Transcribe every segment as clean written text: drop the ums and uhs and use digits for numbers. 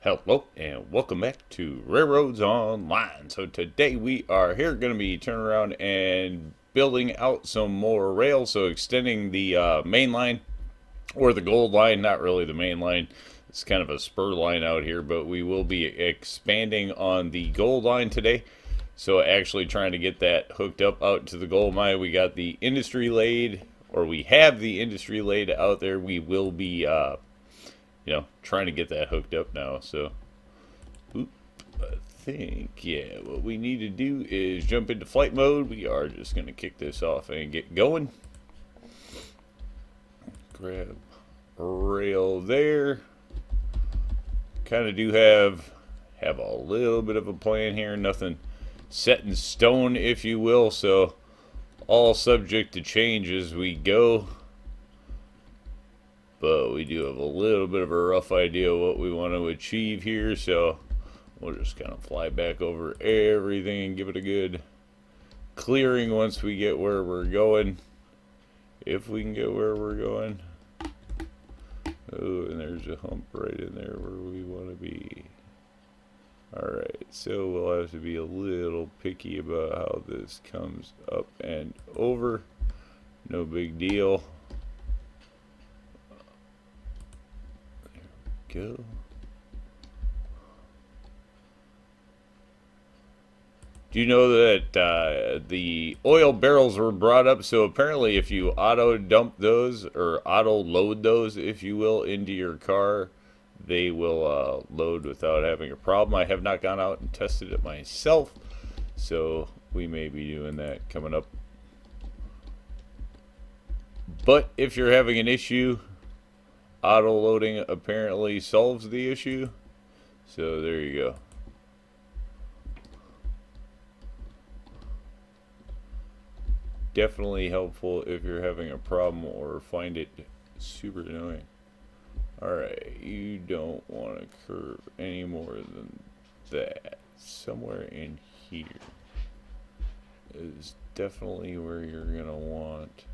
Hello and welcome back to RailRoads Online. So today we are here going to be turning around and building out some more rails. So extending the main line or the gold line, not really the main line. It's kind of a spur line out here, but we will be expanding on the gold line today. So actually trying to get that hooked up out to the gold mine. We got the industry laid, or we have the industry laid out there. We will be trying to get that hooked up now. So, I think, yeah, what we need to do is jump into flight mode. We are just going to kick this off and get going. Grab a rail there. Kind of do have a little bit of a plan here. Nothing set in stone, if you will. So, all subject to change as we go. But we do have a little bit of a rough idea of what we want to achieve here, so we'll just kind of fly back over everything and give it a good clearing once we get where we're going. If we can get where we're going. Oh, and there's a hump right in there where we want to be. Alright, so we'll have to be a little picky about how this comes up and over. No big deal. Go. Do you know that the oil barrels were brought up? So apparently if you auto dump those, or auto load those, if you will, into your car, they will load without having a problem. I have not gone out and tested it myself, so we may be doing that coming up. But if you're having an issue, auto loading apparently solves the issue. So there you go. Definitely helpful if you're having a problem or find it super annoying. Alright, you don't want to curve any more than that. Somewhere in here is definitely where you're going to want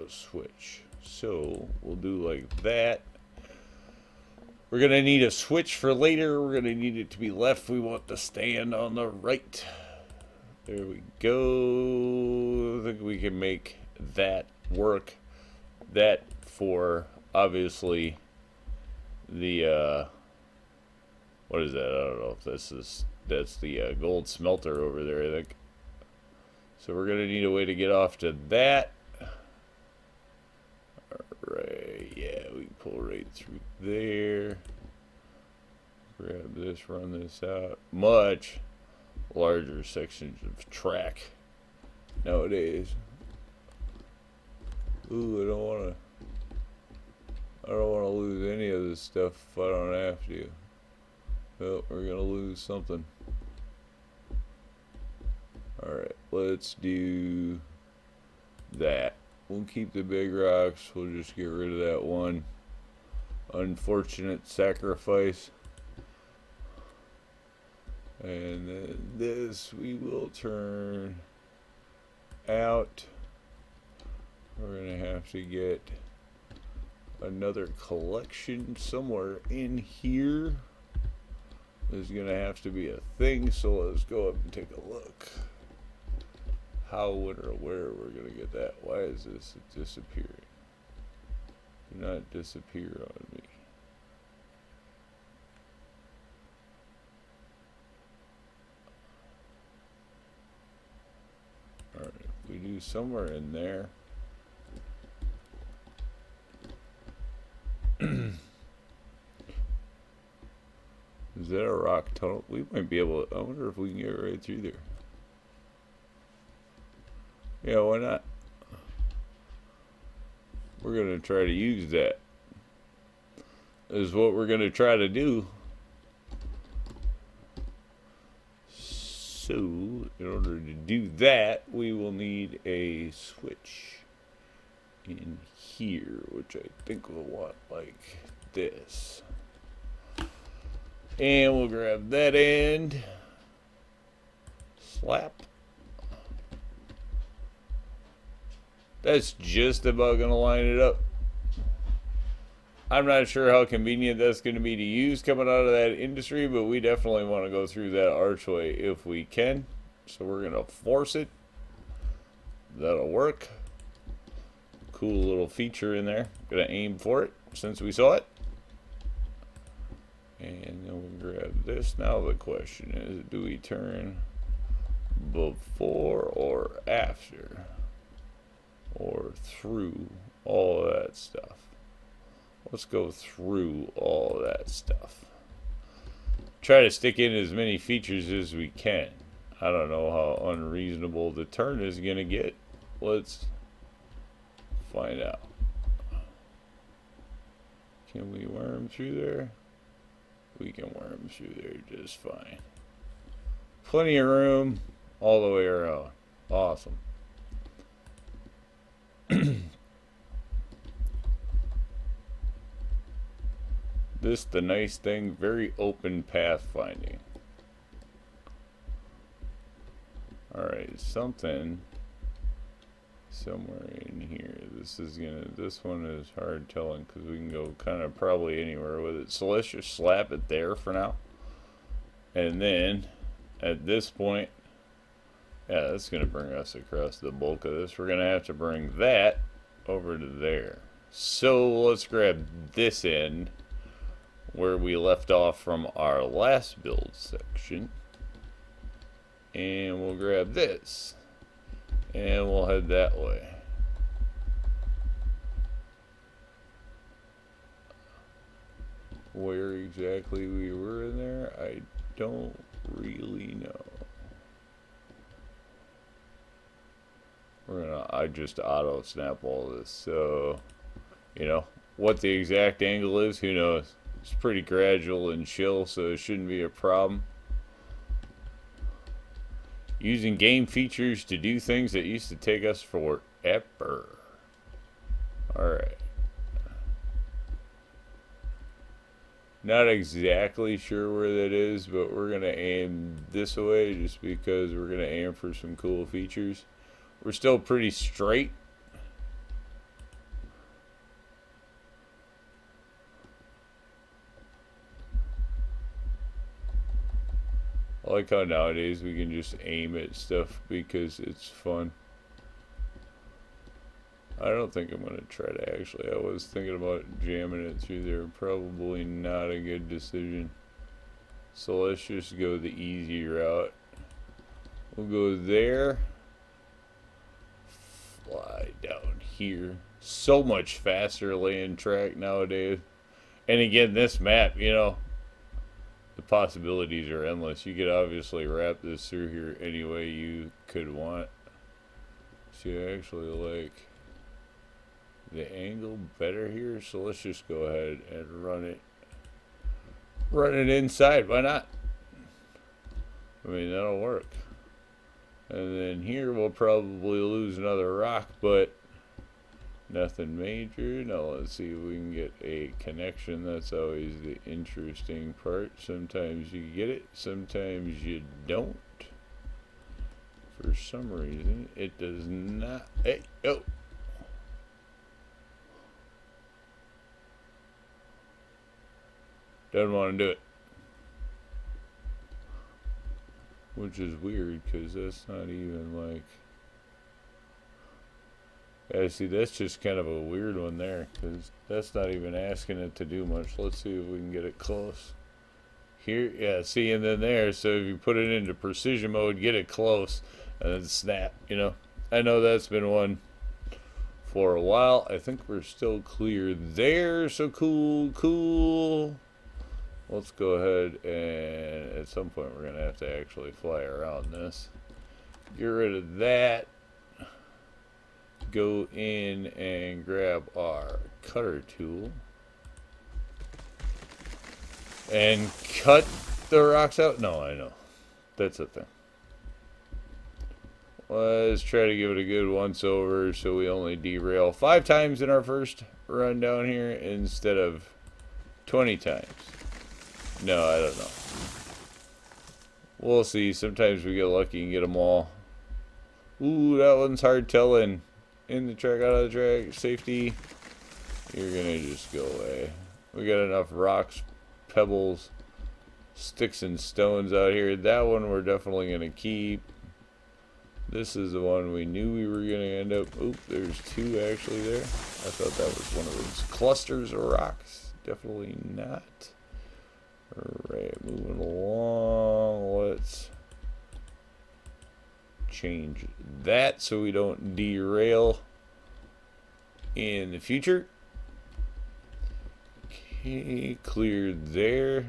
a switch. So we'll do like that. We're going to need a switch for later. We're going to need it to be left. We want the stand on the right. There we go. I think we can make that work. That for obviously the what is that? I don't know if that's the gold smelter over there, I think. So we're going to need a way to get off to that. Alright, yeah, we can pull right through there. Grab this, run this out. Much larger sections of track nowadays. Ooh, I don't wanna lose any of this stuff if I don't have to. Well, we're gonna lose something. Alright, let's do that. We'll keep the big rocks. We'll just get rid of that one unfortunate sacrifice. And then this we will turn out. We're going to have to get another collection somewhere in here. There's going to have to be a thing, so let's go up and take a look. How, when, or where we're going to get that. Why is this disappearing? Do not disappear on me. Alright, we do somewhere in there. Is that a rock tunnel? We might be able to, I wonder if we can get right through there. Yeah, why not? We're going to try to use that. Is what we're going to try to do. So, in order to do that, we will need a switch in here, which I think we'll want like this. And we'll grab that end. Slap. That's just about going to line it up. I'm not sure how convenient that's going to be to use coming out of that industry, but we definitely want to go through that archway if we can. So we're going to force it. That'll work. Cool little feature in there. Gonna aim for it since we saw it. And then we'll grab this. Now the question is, do we turn before or after? Or through all of that stuff? Let's go through all of that stuff. Try to stick in as many features as we can. I don't know how unreasonable the turn is gonna get. Let's find out. Can we worm through there? We can worm through there just fine. Plenty of room all the way around. Awesome. This the nice thing, very open pathfinding. Alright, something somewhere in here. This one is hard telling because we can go kind of probably anywhere with it. So let's just slap it there for now. And then at this point, yeah, that's going to bring us across the bulk of this. We're going to have to bring that over to there. So let's grab this end where we left off from our last build section. And we'll grab this. And we'll head that way. Where exactly we were in there, I don't really know. I just auto snap all this, so you know what the exact angle is, who knows. It's pretty gradual and chill, so it shouldn't be a problem. Using game features to do things that used to take us forever. Alright. Not exactly sure where that is, but we're going to aim this way just because we're going to aim for some cool features. We're still pretty straight. I like how nowadays we can just aim at stuff because it's fun. I don't think I'm going to try to actually. I was thinking about jamming it through there. Probably not a good decision. So let's just go the easy route. We'll go there. Fly down here. So much faster laying track nowadays. And again, this map, you know, the possibilities are endless. You could obviously wrap this through here any way you could want. See, I actually like the angle better here, so let's just go ahead and run it inside. Why not? I mean, that'll work. And then here we'll probably lose another rock, but nothing major. Now let's see if we can get a connection. That's always the interesting part. Sometimes you get it, sometimes you don't. For some reason, it does not. Hey, oh. Doesn't want to do it. Which is weird, because that's not even like... Yeah, see, that's just kind of a weird one there, because that's not even asking it to do much. Let's see if we can get it close. Here, yeah, see, and then there, so if you put it into precision mode, get it close, and then snap, you know. I know that's been one for a while. I think we're still clear there, so cool. Let's go ahead and at some point we're going to have to actually fly around this. Get rid of that. Go in and grab our cutter tool. And cut the rocks out. No, I know. That's a thing. Let's try to give it a good once over so we only derail 5 times in our first run down here instead of 20 times. No, I don't know. We'll see. Sometimes we get lucky and get them all. Ooh, that one's hard telling. In the track, out of the track. Safety. You're gonna just go away. We got enough rocks, pebbles, sticks and stones out here. That one we're definitely gonna keep. This is the one we knew we were gonna end up. Oop, there's two actually there. I thought that was one of those clusters of rocks. Definitely not. Alright, moving along. Let's change that so we don't derail in the future. Okay, cleared there.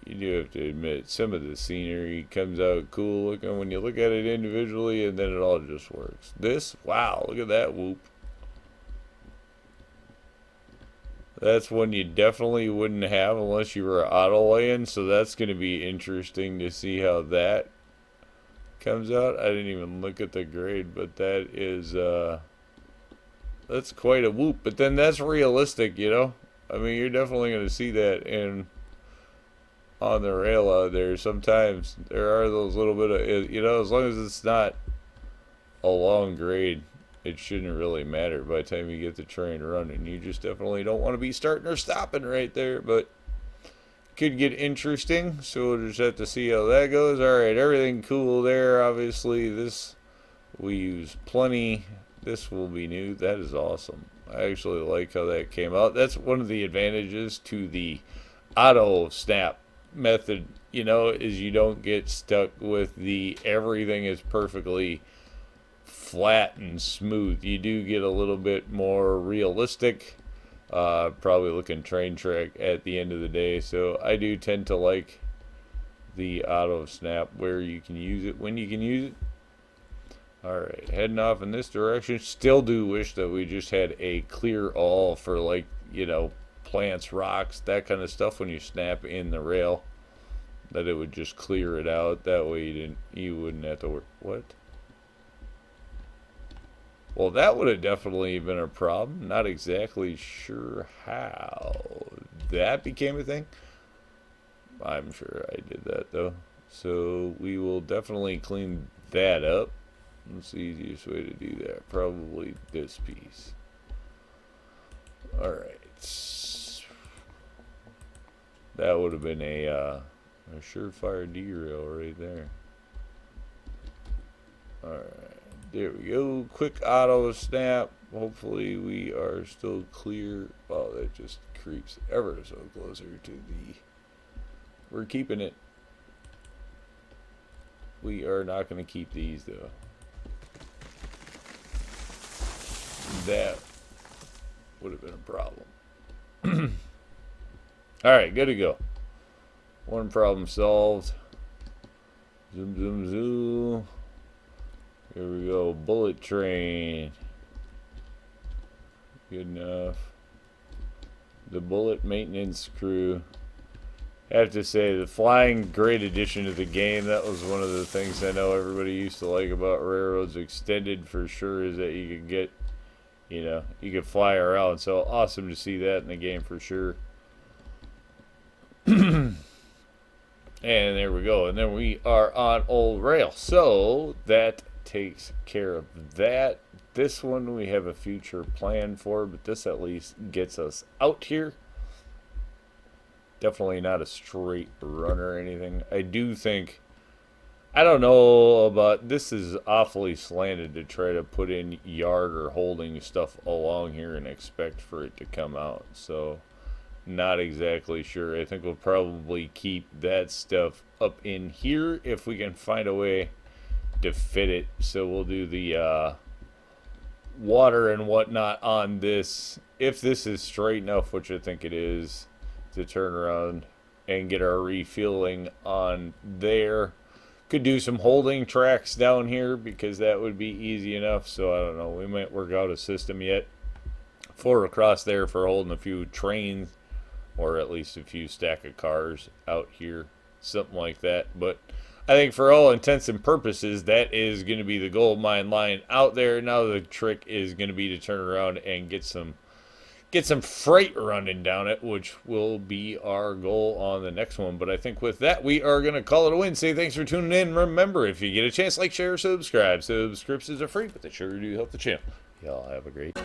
You do have to admit, some of the scenery comes out cool looking when you look at it individually, and then it all just works. This, wow, look at that whoop. That's one you definitely wouldn't have unless you were auto laying, so that's going to be interesting to see how that comes out. I didn't even look at the grade, but that is, that's quite a whoop. But then that's realistic, you know? I mean, you're definitely going to see that on the rail out there. Sometimes there are those little bit of, you know, as long as it's not a long grade, it shouldn't really matter by the time you get the train running. You just definitely don't want to be starting or stopping right there, but could get interesting, so we'll just have to see how that goes. Alright, everything cool there. Obviously this we use plenty. This will be new. That is awesome. I actually like how that came out. That's one of the advantages to the auto snap method, you know, is you don't get stuck with the everything is perfectly flat and smooth. You do get a little bit more realistic, probably looking train track at the end of the day. So I do tend to like the auto snap where you can use it when you can use it. Alright, heading off in this direction. Still do wish that we just had a clear all for, like, you know, plants, rocks, that kind of stuff when you snap in the rail, that it would just clear it out. That way you wouldn't have to work. What? Well, that would have definitely been a problem. Not exactly sure how that became a thing. I'm sure I did that though. So we will definitely clean that up. What's the easiest way to do that? Probably this piece. Alright. That would have been a surefire derail right there. Alright. There we go. Quick auto snap. Hopefully we are still clear. Oh, that just creeps ever so closer to the... We're keeping it. We are not going to keep these though. That would have been a problem. Alright, good to go. One problem solved. Zoom, zoom, zoom. Here we go. Bullet train. Good enough. The bullet maintenance crew. I have to say, the flying, great addition to the game. That was one of the things I know everybody used to like about RailRoads Extended for sure, is that you could get, you know, you could fly around. So awesome to see that in the game for sure. And there we go. And then we are on old rail. So that takes care of that. This one we have a future plan for, but this at least gets us out here. Definitely not a straight run or anything. I do think, I don't know about, this is awfully slanted to try to put in yard or holding stuff along here and expect for it to come out. So not exactly sure. I think we'll probably keep that stuff up in here if we can find a way to fit it. So we'll do the water and whatnot on this, if this is straight enough, which I think it is, to turn around and get our refueling on there. Could do some holding tracks down here because that would be easy enough. So I don't know, we might work out a system yet for across there for holding a few trains, or at least a few stack of cars out here, something like that. But I think for all intents and purposes, that is going to be the gold mine line out there. Now the trick is going to be to turn around and get some freight running down it, which will be our goal on the next one. But I think with that, we are going to call it a win. Say thanks for tuning in. Remember, if you get a chance, like, share, subscribe. Subscriptions are free, but they sure do help the channel. Y'all have a great